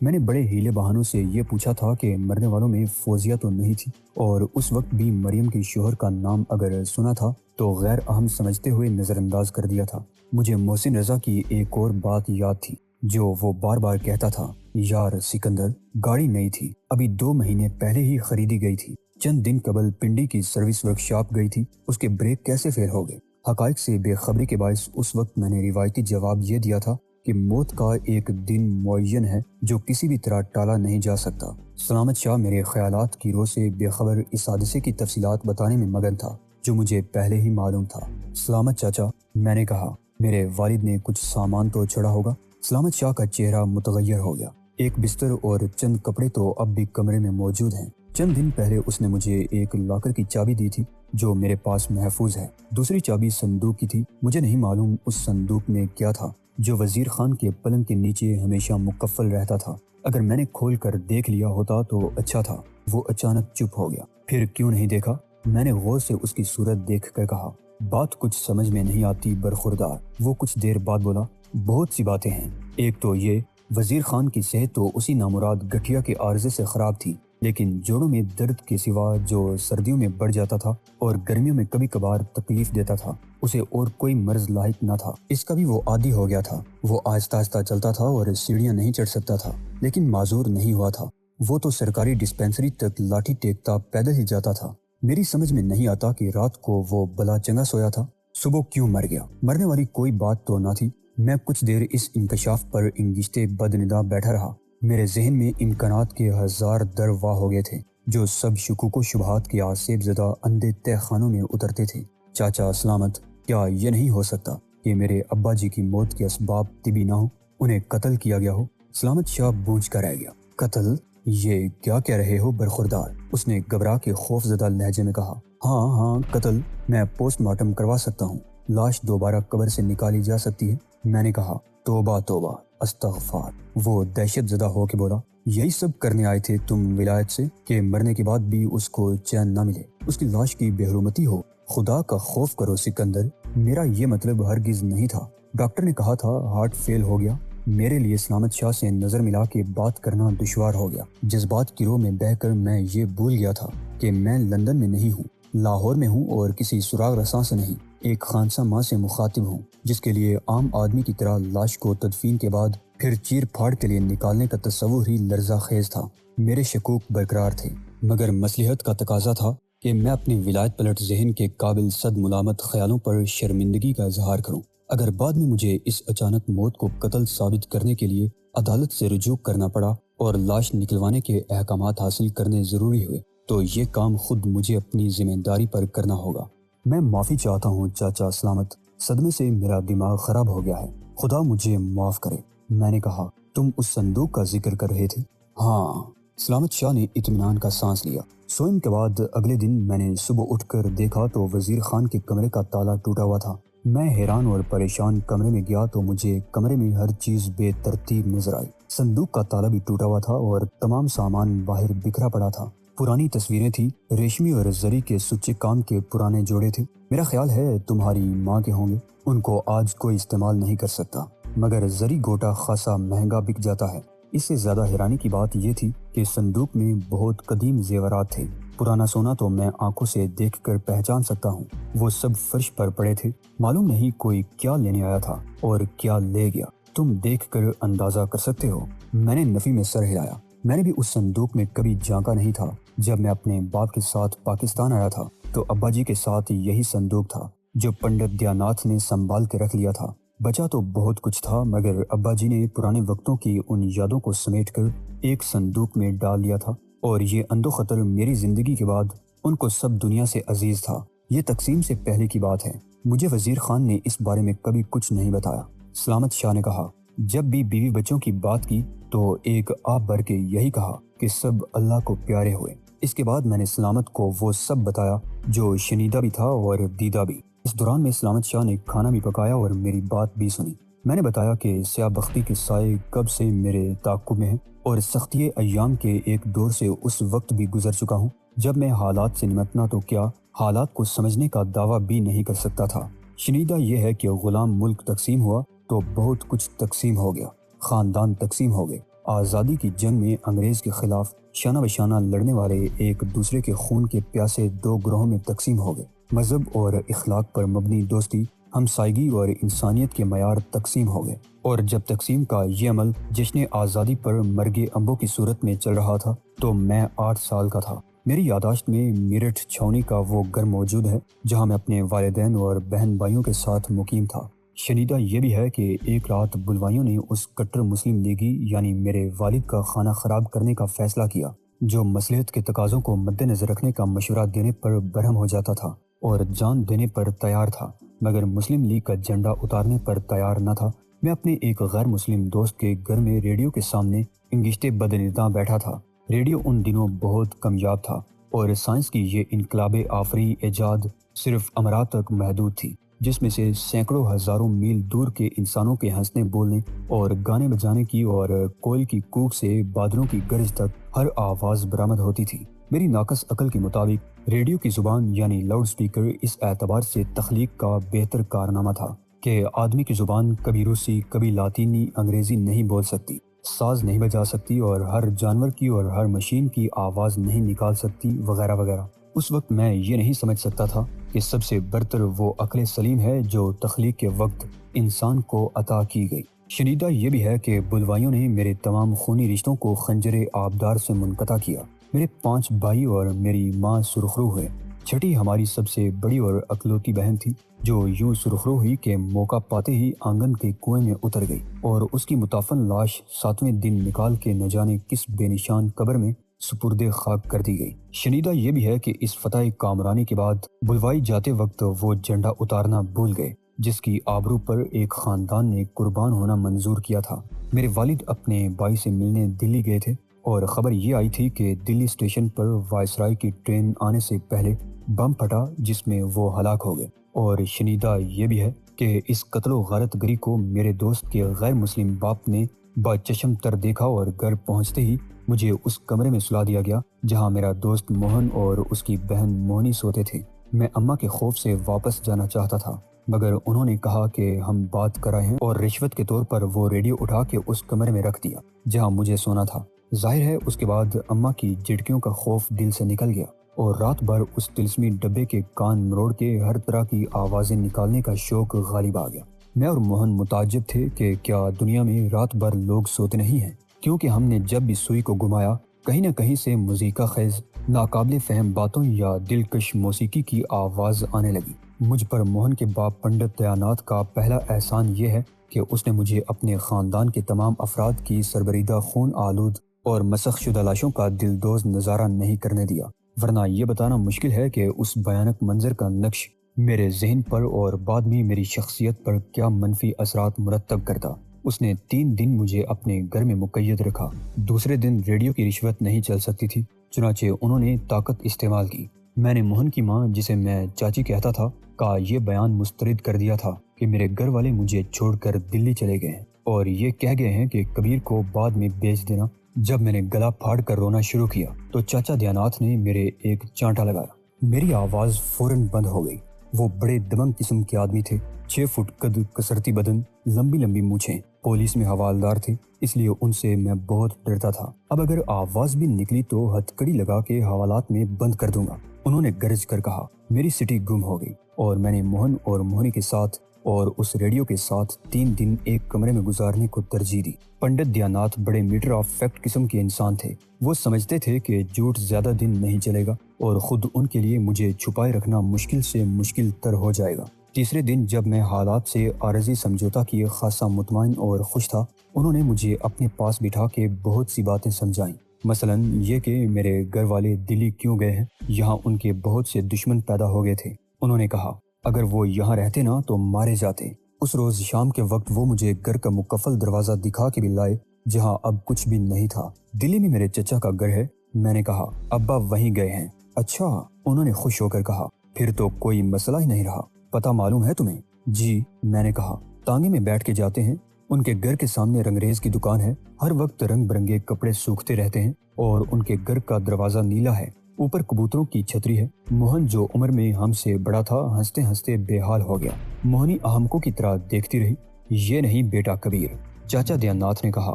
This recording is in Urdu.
میں نے بڑے ہیلے بہانوں سے یہ پوچھا تھا کہ مرنے والوں میں فوزیہ تو نہیں تھی، اور اس وقت بھی مریم کے شوہر کا نام اگر سنا تھا تو غیر اہم سمجھتے ہوئے نظر انداز کر دیا تھا۔ مجھے محسن رضا کی ایک اور بات یاد تھی جو وہ بار بار کہتا تھا، یار سکندر، گاڑی نئی تھی، ابھی 2 مہینے پہلے ہی خریدی گئی تھی، چند دن قبل پنڈی کی سروس ورکشاپ گئی تھی، اس کے بریک کیسے فیل ہو گئے؟ حقائق سے بے خبری کے باعث اس وقت میں نے روایتی جواب یہ دیا تھا کہ موت کا ایک دن معین ہے جو کسی بھی طرح ٹالا نہیں جا سکتا۔ سلامت شاہ میرے خیالات کی رو سے بے خبر اس حادثے کی تفصیلات بتانے میں مگن تھا جو مجھے پہلے ہی معلوم تھا۔ سلامت چاچا، میں نے کہا، میرے والد نے کچھ سامان تو چڑھا ہوگا؟ سلامت شاہ کا چہرہ متغیر ہو گیا۔ ایک بستر اور چند کپڑے تو اب بھی کمرے میں موجود ہیں۔ چند دن پہلے اس نے مجھے ایک لاکر کی چابی دی تھی جو میرے پاس محفوظ ہے۔ دوسری چابی صندوق کی تھی، مجھے نہیں معلوم اس صندوق میں کیا تھا جو وزیر خان کے پلنگ کے نیچے ہمیشہ مقفل رہتا تھا۔ اگر میں نے کھول کر دیکھ لیا ہوتا تو اچھا تھا۔ وہ اچانک چپ ہو گیا۔ پھر کیوں نہیں دیکھا؟ میں نے غور سے اس کی صورت دیکھ کر کہا۔ بات کچھ سمجھ میں نہیں آتی برخوردار۔ وہ کچھ دیر بعد بولا، بہت سی باتیں ہیں۔ ایک تو یہ، وزیر خان کی صحت تو اسی نامراد گٹھیا کے عارضے سے خراب تھی، لیکن جوڑوں میں درد کے سوا جو سردیوں میں بڑھ جاتا تھا اور گرمیوں میں کبھی کبھار تکلیف دیتا تھا، اسے اور کوئی مرض لاحق نہ تھا۔ اس کا بھی وہ عادی ہو گیا تھا۔ وہ آہستہ آہستہ چلتا تھا اور سیڑھیاں نہیں چڑھ سکتا تھا، لیکن معذور نہیں ہوا تھا۔ وہ تو سرکاری ڈسپینسری تک لاٹھی ٹیکتا پیدل ہی جاتا تھا۔ میری سمجھ میں نہیں آتا کہ رات کو وہ بلا چنگا سویا تھا، صبح کیوں مر گیا؟ مرنے والی کوئی بات تو نہ تھی۔ میں کچھ دیر اس انکشاف پر انگشتے بدندا بیٹھا رہا۔ میرے ذہن میں امکانات کے 1000 در واہ ہو گئے تھے جو سب شکوک و شبہات کے آسیب زدہ اندھے تہ خانوں میں اترتے تھے۔ چاچا سلامت، کیا یہ نہیں ہو سکتا کہ میرے ابا جی کی موت کے اسباب طبی نہ ہو، انہیں قتل کیا گیا ہو؟ سلامت شاہ بونجھ کر رہ گیا۔ قتل؟ یہ کیا کہہ رہے ہو برخوردار؟ اس نے گھبرا کے خوف زدہ لہجے میں کہا۔ ہاں قتل، میں پوسٹ مارٹم کروا سکتا ہوں، لاش دوبارہ قبر سے نکالی جا سکتی ہے۔ میں نے کہا، توبہ توبہ، استغفار۔ وہ دہشت زدہ ہو کے بولا، یہی سب کرنے آئے تھے تم ولایت سے کہ مرنے کے بعد بھی اس کو چین نہ ملے، اس کی لاش کی بے حرمتی ہو؟ خدا کا خوف کرو سکندر، میرا یہ مطلب ہرگز نہیں تھا۔ ڈاکٹر نے کہا تھا ہارٹ فیل ہو گیا۔ میرے لیے سلامت شاہ سے نظر ملا کے بات کرنا دشوار ہو گیا۔ جذبات کی رو میں بہہ کر میں یہ بھول گیا تھا کہ میں لندن میں نہیں ہوں، لاہور میں ہوں، اور کسی سراغ رساں سے نہیں، ایک خانسا ماں سے مخاطب ہوں جس کے لیے عام آدمی کی طرح لاش کو تدفین کے بعد پھر چیر پھاڑ کے لیے نکالنے کا تصور ہی لرزہ خیز تھا۔ میرے شکوک برقرار تھے، مگر مصلحت کا تقاضا تھا کہ میں اپنے ولایت پلٹ ذہن کے قابل صد ملامت خیالوں پر شرمندگی کا اظہار کروں۔ اگر بعد میں مجھے اس اچانک موت کو قتل ثابت کرنے کے لیے عدالت سے رجوع کرنا پڑا اور لاش نکلوانے کے احکامات حاصل کرنے ضروری ہوئے تو یہ کام خود مجھے اپنی ذمہ داری پر کرنا ہوگا۔ میں معافی چاہتا ہوں چاچا سلامت، صدمے سے میرا دماغ خراب ہو گیا ہے، خدا مجھے معاف کرے۔ میں نے کہا، تم اس صندوق کا ذکر کر رہے تھے؟ ہاں۔ سلامت شاہ نے اطمینان کا سانس لیا۔ سوئم کے بعد اگلے دن میں نے صبح اٹھ کر دیکھا تو وزیر خان کے کمرے کا تالا ٹوٹا ہوا تھا۔ میں حیران اور پریشان کمرے میں گیا تو مجھے کمرے میں ہر چیز بے ترتیب نظر آئی۔ صندوق کا تالا بھی ٹوٹا ہوا تھا اور تمام سامان باہر بکھرا پڑا تھا۔ پرانی تصویریں تھیں، ریشمی اور زری کے سچے کام کے پرانے جوڑے تھے۔ میرا خیال ہے تمہاری ماں کے ہوں گے، ان کو آج کوئی استعمال نہیں کر سکتا، مگر زری گوٹا خاصا مہنگا بک جاتا ہے۔ اس سے زیادہ حیرانی کی بات یہ تھی کہ صندوق میں بہت قدیم زیورات تھے۔ پرانا سونا تو میں آنکھوں سے دیکھ کر پہچان سکتا ہوں، وہ سب فرش پر پڑے تھے۔ معلوم نہیں کوئی کیا لینے آیا تھا اور کیا لے گیا۔ تم دیکھ کر اندازہ کر سکتے ہو؟ میں نے نفی میں سر ہلایا۔ میں نے بھی اس صندوق میں کبھی جھانکا نہیں تھا۔ جب میں اپنے باپ کے ساتھ پاکستان آیا تھا تو ابا جی کے ساتھ یہی صندوق تھا جو پنڈت دیاناتھ نے سنبھال کے رکھ لیا تھا۔ بچا تو بہت کچھ تھا، مگر ابا جی نے پرانے وقتوں کی ان یادوں کو سمیٹ کر ایک صندوق میں ڈال لیا تھا، اور یہ اندو خطر میری زندگی کے بعد ان کو سب دنیا سے عزیز تھا۔ یہ تقسیم سے پہلے کی بات ہے، مجھے وزیر خان نے اس بارے میں کبھی کچھ نہیں بتایا۔ سلامت شاہ نے کہا، جب بھی بیوی بچوں کی بات کی تو ایک آپ بھر کے یہی کہا کہ سب اللہ کو پیارے ہوئے۔ اس کے بعد میں نے سلامت کو وہ سب بتایا جو شنیدہ بھی تھا اور دیدہ بھی۔ اس دوران میں سلامت شاہ نے کھانا بھی پکایا اور میری بات بھی سنی۔ میں نے بتایا کہ سیاہ بختی کے سائے کب سے میرے تعاقب میں ہیں اور سختی ایام کے ایک دور سے اس وقت بھی گزر چکا ہوں جب میں حالات سے نمٹنا تو کیا حالات کو سمجھنے کا دعویٰ بھی نہیں کر سکتا تھا۔ شنیدہ یہ ہے کہ غلام ملک تقسیم ہوا تو بہت کچھ تقسیم ہو گیا، خاندان تقسیم ہو گئے، آزادی کی جنگ میں انگریز کے خلاف شانہ بشانہ لڑنے والے ایک دوسرے کے خون کے پیاسے دو گروہوں میں تقسیم ہو گئے۔ مذہب اور اخلاق پر مبنی دوستی، ہمسائیگی اور انسانیت کے معیار تقسیم ہو گئے، اور جب تقسیم کا یہ عمل جشن آزادی پر مرگ امبو کی صورت میں چل رہا تھا تو میں 8 سال کا تھا۔ میری یادداشت میں میرٹھ چھاؤنی کا وہ گھر موجود ہے جہاں میں اپنے والدین اور بہن بھائیوں کے ساتھ مقیم تھا۔ شنیدہ یہ بھی ہے کہ ایک رات بلوائیوں نے اس کٹر مسلم لیگی یعنی میرے والد کا خانہ خراب کرنے کا فیصلہ کیا، جو مصلحت کے تقاضوں کو مد نظر رکھنے کا مشورہ دینے پر برہم ہو جاتا تھا اور جان دینے پر تیار تھا، مگر مسلم لیگ کا جھنڈا اتارنے پر تیار نہ تھا۔ میں اپنے ایک غیر مسلم دوست کے گھر میں ریڈیو کے سامنے انگشتے بدنیداں بیٹھا تھا۔ ریڈیو ان دنوں بہت کامیاب تھا اور سائنس کی یہ انقلاب آفریں ایجاد صرف امارات تک محدود تھی، جس میں سے سینکڑوں ہزاروں میل دور کے انسانوں کے ہنسنے بولنے اور گانے بجانے کی اور کوئل کی کوک سے بادلوں کی گرج تک ہر آواز برآمد ہوتی تھی۔ میری ناقص عقل کے مطابق ریڈیو کی زبان یعنی لاؤڈ سپیکر اس اعتبار سے تخلیق کا بہتر کارنامہ تھا کہ آدمی کی زبان کبھی روسی، کبھی لاطینی، انگریزی نہیں بول سکتی، ساز نہیں بجا سکتی اور ہر جانور کی اور ہر مشین کی آواز نہیں نکال سکتی، وغیرہ وغیرہ۔ اس وقت میں یہ نہیں سمجھ سکتا تھا کہ سب سے برتر وہ عقل سلیم ہے جو تخلیق کے وقت انسان کو عطا کی گئی۔ شنیدہ یہ بھی ہے کہ بلوائیوں نے میرے تمام خونی رشتوں کو خنجر آبدار سے منقطع کیا۔ میرے 5 بھائی اور میری ماں سرخرو ہوئے۔ چھٹی ہماری سب سے بڑی اور اکلوتی بہن تھی، جو یوں سرخرو ہوئی کہ موقع پاتے ہی آنگن کے کنویں میں اتر گئی اور اس کی متعفن لاش 7ویں دن نکال کے نہ جانے کس بے نشان قبر میں سپرد خاک کر دی گئی۔ شنیدہ یہ بھی ہے کہ اس فتح کامرانی کے بعد بلوائی جاتے وقت وہ جھنڈا اتارنا بھول گئے جس کی آبرو پر ایک خاندان نے قربان ہونا منظور کیا تھا۔ میرے والد اپنے بھائی سے ملنے دلی گئے تھے اور خبر یہ آئی تھی کہ دلی اسٹیشن پر وائسرائے کی ٹرین آنے سے پہلے بم پھٹا جس میں وہ ہلاک ہو گئے۔ اور شنیدہ یہ بھی ہے کہ اس قتل و غارت گری کو میرے دوست کے غیر مسلم باپ نے بچشم تر دیکھا اور گھر پہنچتے ہی مجھے اس کمرے میں سلا دیا گیا جہاں میرا دوست موہن اور اس کی بہن موہنی سوتے تھے۔ میں اماں کے خوف سے واپس جانا چاہتا تھا، مگر انہوں نے کہا کہ ہم بات کر رہے ہیں، اور رشوت کے طور پر وہ ریڈیو اٹھا کے اس کمرے میں رکھ دیا جہاں مجھے سونا تھا۔ ظاہر ہے اس کے بعد اماں کی جھٹکیوں کا خوف دل سے نکل گیا اور رات بھر اس طلسمی ڈبے کے کان مروڑ کے ہر طرح کی آوازیں نکالنے کا شوق غالب آ گیا۔ میں اور موہن متعجب تھے کہ کیا دنیا میں رات بھر لوگ سوتے نہیں ہیں، کیونکہ ہم نے جب بھی سوئی کو گھمایا کہیں نہ کہیں سے موسیقی خیز ناقابل فہم باتوں یا دلکش موسیقی کی آواز آنے لگی۔ مجھ پر موہن کے باپ پنڈت دیاناتھ کا پہلا احسان یہ ہے کہ اس نے مجھے اپنے خاندان کے تمام افراد کی سربریدہ خون آلود اور مسخ شدہ لاشوں کا دلدوز نظارہ نہیں کرنے دیا، ورنہ یہ بتانا مشکل ہے کہ اس بھیانک منظر کا نقش میرے ذہن پر اور بعد میں میری شخصیت پر کیا منفی اثرات مرتب کرتا۔ اس نے 3 دن مجھے اپنے گھر میں مقید رکھا۔ دوسرے دن ریڈیو کی رشوت نہیں چل سکتی تھی، چنانچہ انہوں نے طاقت استعمال کی۔ میں نے موہن کی ماں، جسے میں چاچی کہتا تھا، کا یہ بیان مسترد کر دیا تھا کہ میرے گھر والے مجھے چھوڑ کر دلی چلے گئے ہیں اور یہ کہہ گئے ہیں کہ کبیر کو بعد میں بیچ دینا۔ جب میں نے گلا پھاڑ کر رونا شروع کیا تو چاچا دیاناتھ نے میرے ایک چانٹا لگایا۔ میری آواز فوراً بند ہو گئی۔ وہ بڑے دمنگ قسم کے آدمی تھے، 6 فٹ قد، کسرتی بدن، لمبی لمبی مونچھیں، پولیس میں حوالدار تھے، اس لیے ان سے میں بہت ڈرتا تھا۔ اب اگر آواز بھی نکلی تو ہتھکڑی لگا کے حوالات میں بند کر دوں گا، انہوں نے گرج کر کہا۔ میری سٹی گم ہو گئی اور میں نے موہن اور موہنی کے ساتھ اور اس ریڈیو کے ساتھ 3 دن ایک کمرے میں گزارنے کو ترجیح دی۔ پنڈت دیاناتھ بڑے میٹر آف فیکٹ قسم کے انسان تھے۔ وہ سمجھتے تھے کہ جھوٹ زیادہ دن نہیں چلے گا اور خود ان کے لیے مجھے چھپائے رکھنا مشکل سے مشکل تر ہو جائے گا۔ تیسرے دن جب میں حالات سے عارضی سمجھوتا کیے خاصا مطمئن اور خوش تھا، انہوں نے مجھے اپنے پاس بٹھا کے بہت سی باتیں سمجھائیں، مثلاً یہ کہ میرے گھر والے دلی کیوں گئے ہیں، یہاں ان کے بہت سے دشمن پیدا ہو گئے تھے۔ انہوں نے کہا اگر وہ یہاں رہتے نا تو مارے جاتے۔ اس روز شام کے وقت وہ مجھے گھر کا مقفل دروازہ دکھا کے بھی لائے جہاں اب کچھ بھی نہیں تھا۔ دلی میں میرے چچا کا گھر ہے، میں نے کہا۔ ابا وہیں گئے ہیں؟ اچھا، انہوں نے خوش ہو کر کہا، پھر تو کوئی مسئلہ ہی نہیں رہا۔ پتہ معلوم ہے تمہیں؟ جی، میں نے کہا۔ تانگے میں بیٹھ کے جاتے ہیں، ان کے گھر کے سامنے رنگریز کی دکان ہے، ہر وقت رنگ برنگے کپڑے سوکھتے رہتے ہیں اور ان کے گھر کا دروازہ نیلا ہے، اوپر کبوتروں کی چھتری ہے۔ موہن جو عمر میں ہم سے بڑا تھا ہنستے ہنستے بے حال ہو گیا۔ موہنی احمقوں کی طرح دیکھتی رہی۔ یہ نہیں بیٹا کبیر، چاچا دیاناتھ نے کہا،